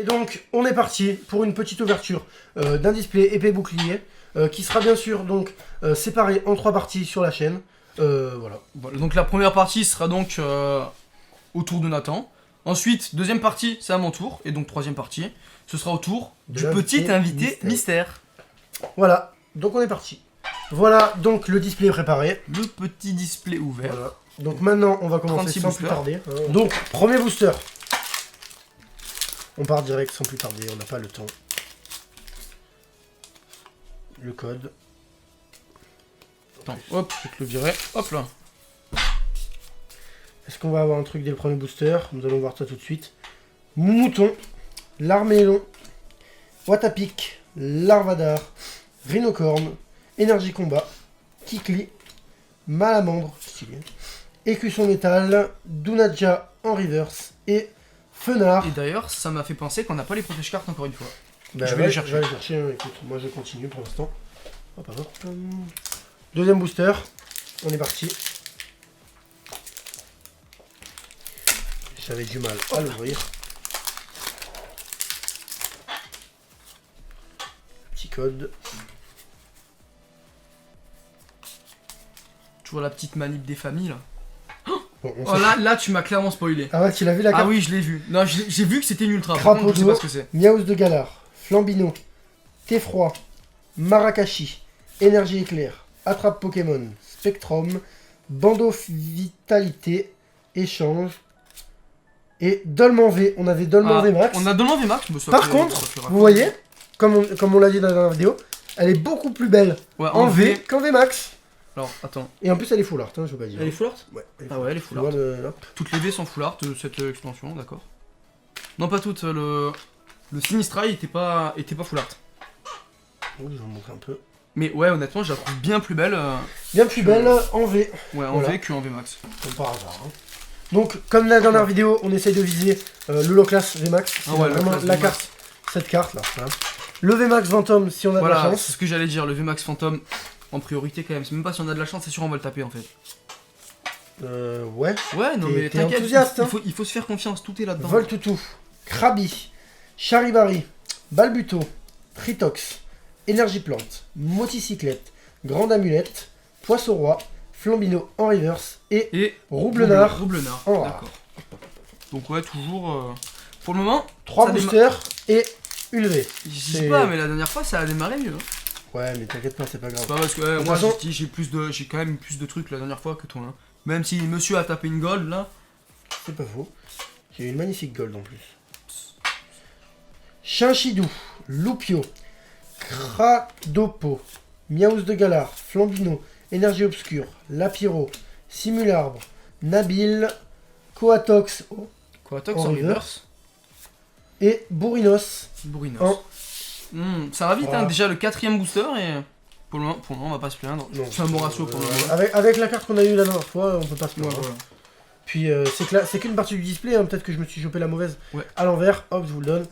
Et donc, on est parti pour une petite ouverture d'un display épée bouclier qui sera bien sûr donc séparé en 3 parties sur la chaîne. Voilà. Donc la première partie sera donc au tour de Nathan. Ensuite, deuxième partie, c'est à mon tour. Et donc troisième partie, ce sera au tour du petit invité mystère. Voilà, donc on est parti. Voilà, donc le display est préparé. Le petit display ouvert. Voilà. Donc maintenant, on va commencer sans plus tarder. Donc, premier booster. On part direct sans plus tarder, on n'a pas le temps. Le code. Attends, hop, je vais te le virer. Hop là. Est-ce qu'on va avoir un truc dès le premier booster? Nous allons voir ça tout de suite. Mouton, Larmélon, Watapic, Larvadar, Rhinocorn, Énergie Combat, Kikli, Malamandre, stylé, Écusson Métal, Dunadja en reverse et Fenard. Et d'ailleurs, ça m'a fait penser qu'on n'a pas les protège cartes encore une fois. Bah je vais les chercher. Je vais aller chercher, écoute, moi je continue pour l'instant. Hop, hop, hop. Deuxième booster, on est parti. J'avais du mal à l'ouvrir. Petit code. Tu vois la petite manip des familles là. Bon, oh là, tu m'as clairement spoilé. Ah ouais, tu l'as vu la carte? Ah oui, je l'ai vu. Non, j'ai vu que c'était une ultra. Crapaud je sais pas ce que c'est. Miaus de Galar, Flambino, Teffroi, Marakashi, Énergie Éclair, Attrape Pokémon, Spectrum, Bandeau Vitalité, Échange et Dolman V. On avait Dolman V Max. On a Dolman V Max. Par contre, vous voyez, comme on l'a dit dans la dernière vidéo, elle est beaucoup plus belle en V qu'en V Max. Alors, attends. Et en plus, elle est full art, hein, je veux pas dire. Elle est full art? Ouais. Ah ouais, elle est full art. Toutes les V sont full art de cette extension, d'accord. Non, pas toutes. Le Sinistra était pas full art. Oh, je vais vous montrer un peu. Mais ouais, honnêtement, je la trouve bien plus belle. Bien plus belle en V. Ouais, en V qu'en V Max. Comme par hasard. Hein. Donc, comme la dernière vidéo, on essaye de viser le low class V Max. C'est vraiment la carte, cette carte là. Hein. Le V Max Phantom si on a de la chance. C'est ce que j'allais dire, le V Max Phantom en priorité quand même. C'est même pas si on a de la chance, c'est sûr on va le taper en fait. Ouais. Ouais, non mais t'es enthousiaste. Hein. Il faut se faire confiance, tout est là-dedans. Voltoutou, Krabi, Charibari, Balbuto, Tritox, Énergie Plante, Moticyclette, Grande Amulette, Poisson Roi, Flambino en reverse et Roublenard en rare. D'accord. Donc ouais, toujours... Pour le moment... 3 boosters et une V. Je sais pas, mais la dernière fois ça a démarré mieux. Hein. Ouais, mais t'inquiète pas, c'est pas grave. C'est pas parce que moi j'ai quand même plus de trucs la dernière fois que toi. Hein. Même si monsieur a tapé une gold là. C'est pas faux. J'ai une magnifique gold en plus. Chinchidou, Loupio, Cradopo, Miaus de Galar, Flambino, Énergie Obscure, Lapiro, Simularbre, Nabil, Coatox en reverse et Bourrinos. Ça va vite, hein, déjà le 4ème booster et pour le moment on va pas se plaindre. C'est un bon ratio pour le moment. Avec la carte qu'on a eu la dernière fois, on peut pas se plaindre. Voilà. Puis c'est qu'une partie du display, hein. Peut-être que je me suis chopé la mauvaise à l'envers. Hop, je vous le donne.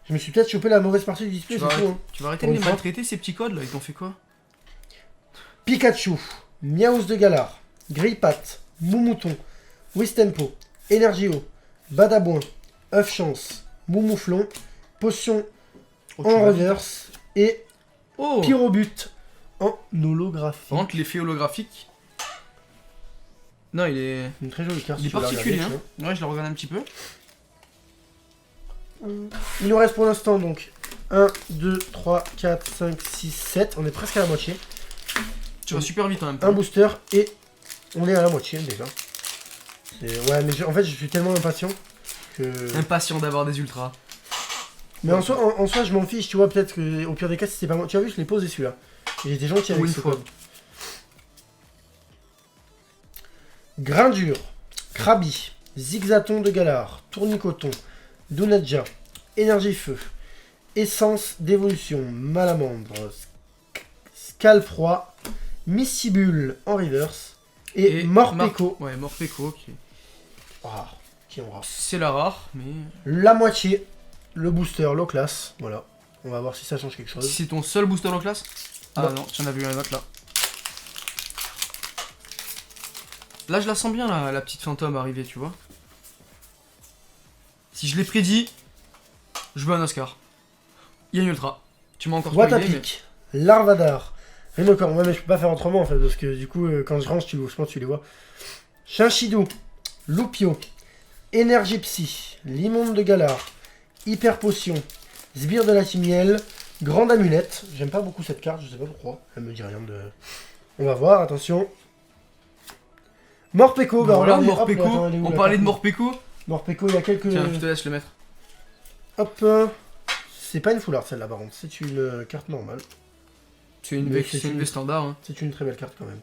Je me suis peut-être chopé la mauvaise partie du display, c'est tout. Hein. Tu vas arrêter de les maltraiter ces petits codes là, ils t'ont fait quoi? Pikachu, Miaus de Galar, Grillpat, Moumouton, Wistempo, Energio, Badabouin, Œuf Chance, Moumouflon, Potion en reverse et Pyrobut en holographique. Par contre, l'effet holographique. Non, il est. Une très jolie carte. Il est particulier, hein. Ouais, je le regarde un petit peu. Il nous reste pour l'instant donc 1, 2, 3, 4, 5, 6, 7. On est presque à la moitié. Tu vas super vite en même temps. Un booster et on est à la moitié déjà. Ouais, mais en fait, je suis tellement impatient que. Impatient d'avoir des ultras. Mais en soi, je m'en fiche, tu vois. Peut-être que au pire des cas, si c'est pas moi. Tu as vu, je l'ai posé celui-là. J'étais gentil avec ce code. Grindure, Krabi, Zigzaton de Galar, Tournicoton, Dunadja, Énergie Feu, Essence d'évolution, Malamandre, Scalfroid, Missibule en reverse et Morpeko. Ouais, Morpeko qui est rare. C'est la rare, mais. La moitié, le booster low class. Voilà. On va voir si ça change quelque chose. Si c'est ton seul booster low class? Ah non, tu en as vu un autre là. Là, je la sens bien, la petite fantôme arriver, tu vois. Si je l'ai prédit, Je veux un Oscar. Il y a une ultra. Tu m'as encore spoilé, mais... Watapic, Larvadar, Rhinocorn. Ouais, mais je peux pas faire autrement en fait, parce que du coup, quand je range, je pense que tu les vois. Chinchidou, Loupio, Énergie Psy, Limonde de Galar, Hyper Potion, Sbire de la Timiel, Grande Amulette. J'aime pas beaucoup cette carte, je sais pas pourquoi. Elle me dit rien de. On va voir, attention. Morpeko, bah Voilà, regardez, hop, Morpeko. attends, elle est où, On la parlait de carte Morpeko. Morpeko, il y a quelques. Tiens, je te laisse le mettre. Hop. C'est pas une full art celle-là par contre, c'est une carte normale. C'est une Mais V, c'est une V standard. Hein. C'est une très belle carte quand même.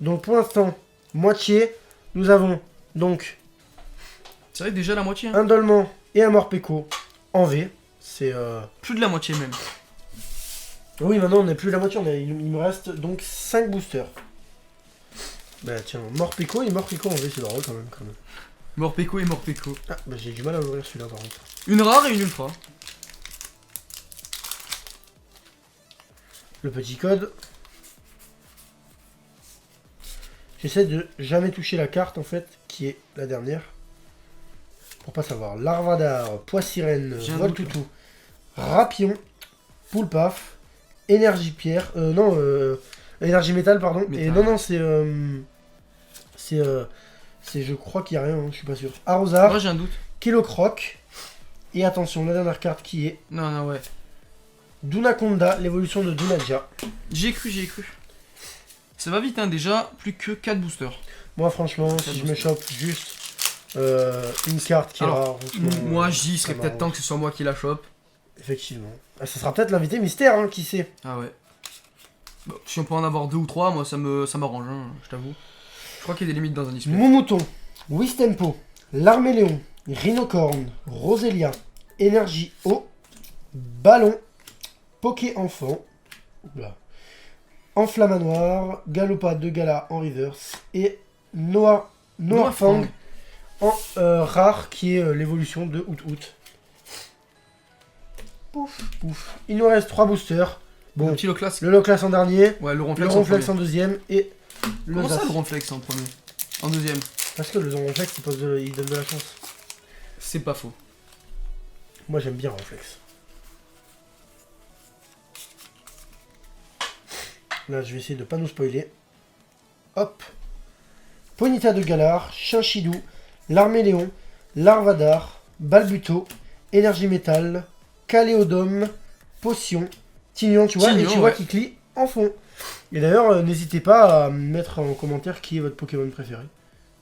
Donc pour l'instant, moitié. Nous avons donc C'est vrai que déjà la moitié. Hein. un Dolman et un Morpeko en V. C'est Plus de la moitié même. Oui, maintenant on n'est plus la moitié, il me reste donc 5 boosters. Bah tiens, Morpeko et Morpeko en V, c'est drôle quand même. Morpeko et Morpeko. Ah, bah j'ai du mal à l'ouvrir celui-là par contre. Une rare et une ultra. Le petit code. J'essaie de jamais toucher la carte en fait, qui est la dernière. Pour pas savoir. Larvadar, Poissirène, Voltoutou, Rapion, Poulpaf, Énergie Pierre. Énergie Métal, pardon. Métal. Et non, c'est. Je crois qu'il n'y a rien, hein, je suis pas sûr. Arrosar, Moi j'ai un doute. Kilocroc. Et attention, la dernière carte qui est Non, ouais. Dunaconda, l'évolution de Dunadia. J'y ai cru. Ça va vite, hein, déjà, plus que 4 boosters. Moi, franchement, si je me chope juste une carte qui est rare. Moi, j'y serais ça peut-être m'arrange. temps que ce soit moi qui la chope. Effectivement. Ah, ça sera peut-être l'invité mystère, hein, qui sait. Ah ouais. Bon, si on peut en avoir 2 ou 3, moi ça m'arrange, hein, je t'avoue. Je crois qu'il y a des limites dans un display. Moumouton, Wistempo, Larméléon, Rhinocorn, Roselia, Énergie Eau, Ballon, Poké Enfant, oula, Enflammanoir, Galopade de Gala en reverse et Noirfang en rare qui est l'évolution de Out. Pouf, pouf. Il nous reste 3 boosters. Bon, Le petit Loclas. le Loclas en dernier, Ouais, le le Ronflex, Ronflex en en premier. deuxième et le Comment ça, Zas. le Ronflex en premier? En deuxième. Parce que le Ronflex il donne de la chance. C'est pas faux. Moi j'aime bien Ronflex. Là je vais essayer de pas nous spoiler. Hop. Ponyta de Galar, Chinchidou, Larméléon, Larvadar, Balbuto, Énergie Métal, Caléodome, Potion, Tignon, tu vois, Tignon, et tu vois ouais. qu'il clie en fond. Et d'ailleurs, n'hésitez pas à mettre en commentaire qui est votre Pokémon préféré.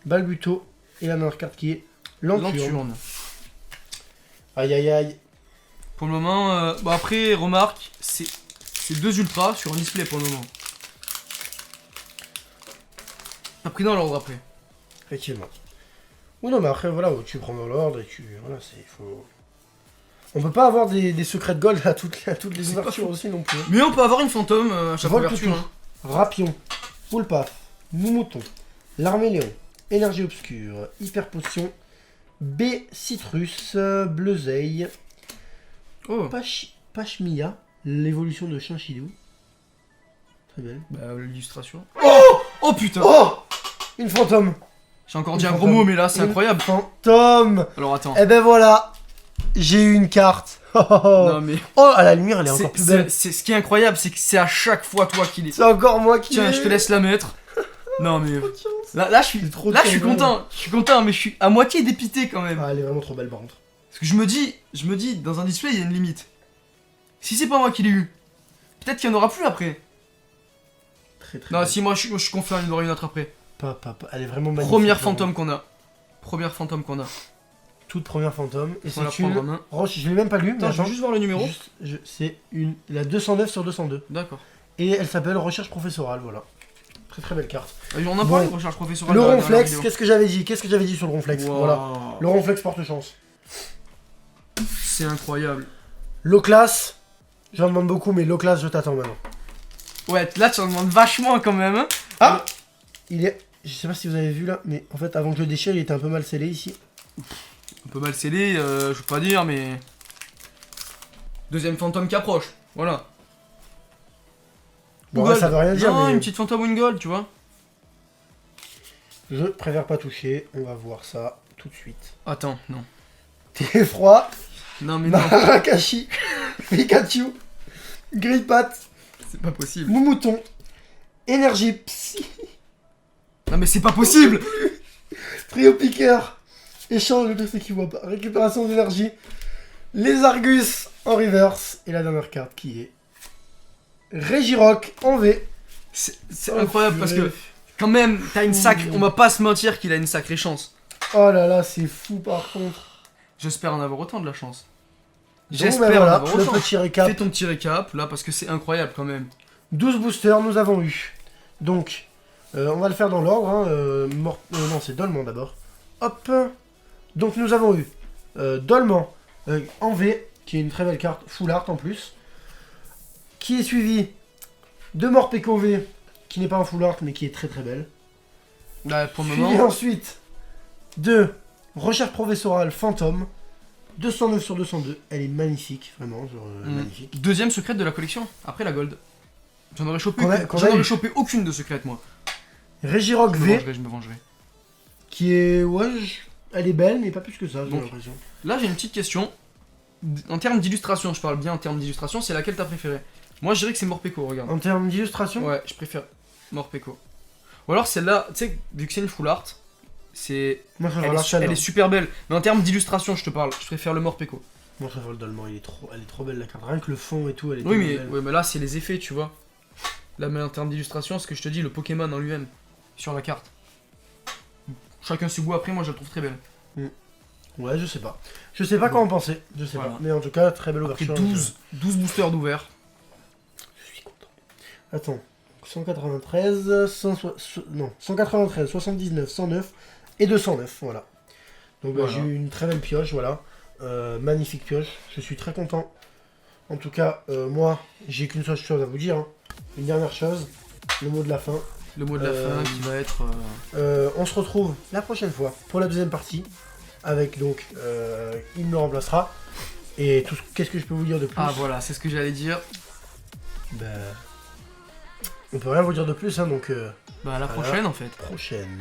Balbuto, et la dernière carte qui est Lanturne. Lanturne. Aïe aïe aïe. Pour le moment, bon après, remarque, c'est 2 ultras sur un display pour le moment. Pas pris dans l'ordre après. Effectivement. Ou non, mais après, voilà, tu prends dans l'ordre et tu... Voilà, c'est... Faut... On peut pas avoir des secrets de gold à toutes les C'est pas ouvertures faux. aussi non plus. Mais on peut avoir une fantôme à chaque Voltoutou, ouverture. Hein. Rapion, Poulpaf, Moumouton, Larméléon, Énergie Obscure, Hyper Potion, B Citrus, Bleuzeille, Oh, Pachmia, l'évolution de Chinchidou. Très belle. bah l'illustration. Oh putain. Oh, une fantôme. J'ai encore Une dit un gros fantôme. mot, mais là c'est Une incroyable. Fantôme. Alors attends. Eh ben voilà, j'ai eu une carte. Non mais. Oh, à la lumière, elle est encore plus belle. Ce qui est incroyable, c'est que c'est à chaque fois toi qui l'es. C'est encore moi qui Tiens, l'ai je te eu. laisse la mettre. Non mais. Trop de chance. Là je suis C'est trop là je suis chance, content. Je suis content, mais je suis à moitié dépité quand même. Ah, elle est vraiment trop belle par contre. Parce que je me dis, dans un display, il y a une limite. Si c'est pas moi qui l'ai eu, peut-être qu'il y en aura plus après. Très très Non, belle. si moi je suis confiant, il y en aura une autre après. Elle est vraiment magnifique. Première vraiment. fantôme qu'on a. Première fantôme qu'on a. Toute première fantôme. Et On va la c'est prendre en une main. roche, je l'ai même pas lu, mais Attends, je vais attends. juste voir le numéro. C'est la 209 sur 202. D'accord. Et elle s'appelle Recherche professorale, voilà. Très très belle carte. On en Bon. parle de recherche professorale. Le dans la dernière Ronflex, vidéo. qu'est-ce que j'avais dit sur le Ronflex Wow. Voilà. Le Ronflex porte chance. C'est incroyable. Loclas, j'en demande beaucoup, mais Loclas, je t'attends maintenant. Ouais, là tu en demandes vachement quand même. Hein. Ah, il est... Je sais pas si vous avez vu là, mais en fait, avant que je le déchire, il était un peu mal scellé ici. Un peu mal scellé, je veux pas dire, mais. Deuxième fantôme qui approche. Voilà. Bon, Ou ouais, gold. ça veut rien dire, Non, mais une petite fantôme ou une gold, tu vois. je préfère pas toucher. On va voir ça tout de suite. Attends, non. T'es froid? Non mais non, Marakashi, Pikachu, Grippat, c'est pas possible. Moumouton, Énergie Psy, Non mais c'est pas possible. Trio Piqueur, échange de ceux qui voient pas, récupération d'énergie, les Argus en reverse, et la dernière carte qui est Regirock en V. C'est incroyable parce que quand même, t'as une sacrée... On va pas se mentir qu'il a une sacrée chance. Oh là là, c'est fou par contre. J'espère en avoir autant de la chance. Donc, J'espère ben en voilà, avoir le autant. petit récap. Fais ton petit récap là parce que c'est incroyable quand même. 12 boosters, nous avons eu. Donc, on va le faire dans l'ordre. Hein. Non, c'est Dolman d'abord. Hop. Donc, nous avons eu Dolman en V, qui est une très belle carte, full art en plus. Qui est suivi de Morpeko V, qui n'est pas un full art, mais qui est très très belle. Bah, pour le Suivi moment. ensuite de Recherche Professorale Fantôme. 209 sur 202. Elle est magnifique, vraiment. Genre, magnifique. Deuxième secrète de la collection, après la gold. J'en aurais chopé, Qu'on a eu. chopé aucune de secrète moi. Regirock V, Je me vengerai. qui est... Ouais, elle est belle, mais pas plus que ça, j'ai Donc, l'impression. Là j'ai une petite question. En termes d'illustration, je parle bien en termes d'illustration, c'est laquelle t'as préférée? Moi je dirais que c'est Morpeko, regarde. En termes d'illustration, Ouais, je préfère Morpeko. Ou alors celle-là, tu sais, vu que c'est une full art, c'est... moi ça va Elle, la elle est super belle. Mais en termes d'illustration, je te parle, je préfère le Morpeko. Moi ça va le Dolman, elle est trop belle la carte. Rien que le fond et tout, elle est Oui, tellement mais, belle. ouais, mais là c'est les effets, tu vois. Là, mais en termes d'illustration, ce que je te dis, le Pokémon en lui-même, sur la carte. Chacun ses goûts après, moi je la trouve très belle. Ouais, je sais pas. Je sais pas quoi en penser, je sais Voilà. pas. Mais en tout cas, très belle Après ouverture. 12 boosters d'ouvert. Je suis content. Attends, 193, 193, 79, 109 et 209, voilà. Donc bah, Voilà. j'ai eu une très belle pioche, voilà. Magnifique pioche, je suis très content. En tout cas, moi, j'ai qu'une seule chose à vous dire. Hein. Une dernière chose, le mot de la fin. Le mot de la fin qui va être... On se retrouve la prochaine fois pour la deuxième partie. Avec donc, il me remplacera. Et tout, qu'est-ce que je peux vous dire de plus? Ah voilà, c'est ce que j'allais dire. Bah, on peut rien vous dire de plus, hein, donc Bah à la Voilà. prochaine en fait. prochaine.